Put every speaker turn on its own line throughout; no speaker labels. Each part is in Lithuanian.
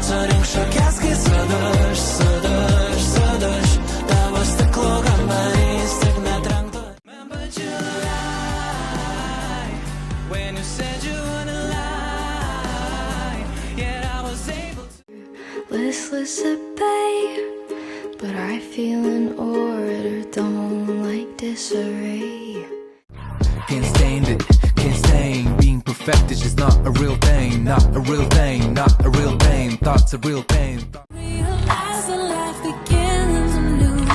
Surink šakes, kai suduš tavo stiklo kambarys tik netrenktų. Remember July, when you said you wouldn't lie, yet I was able to.
Listless at bay, but I feel in order, don't like disarray.
Can't stand it, can't stand being perfect is just not a real thing, not a real thing, not a real thing, thoughts are real pain.
Realize that life begins anew.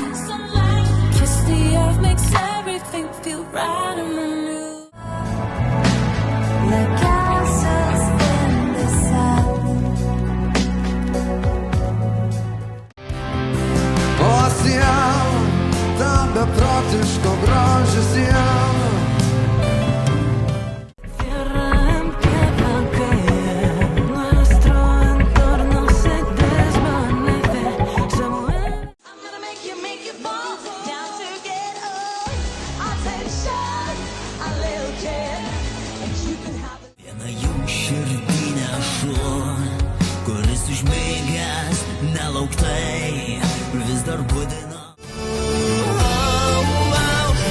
Kiss the earth makes everything feel right and renewed. Like castles in the sun.
Ocean, tam beprotiško grožio siena.
Kuris užmėgęs nelauktai vis dar budina.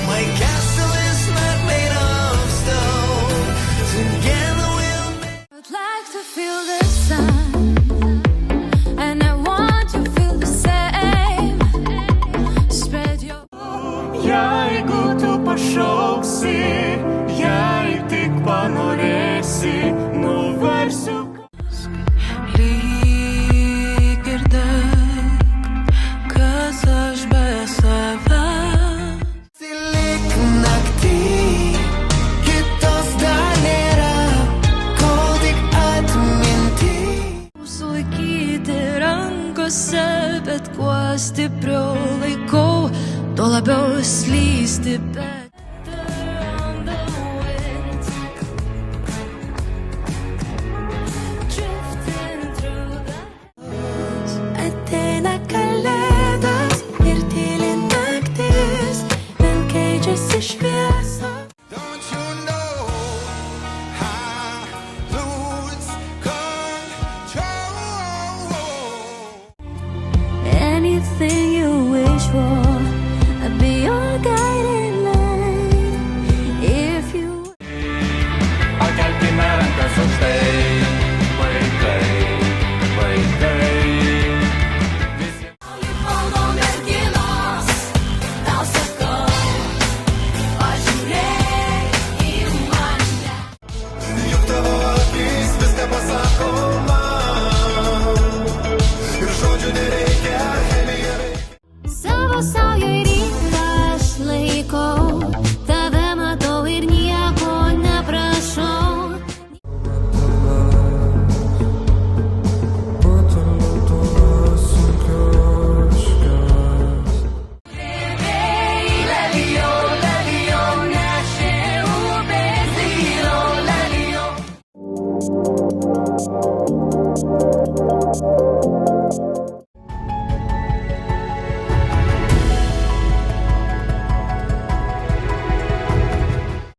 My castle is not made of stone. Together we'll make.
I'd like to feel the sun, and I want to feel the same. Spread your.
Jeigu tu pašauksi, jei tik panorėsi, nuversiu.
Lyg ir taip, kas aš be savęs.
Silik naktį, kitos dar nėra, kol tik atminti.
Sulaikyti rankose, bet kuo stipriau laikau, tuo labiau slysti be.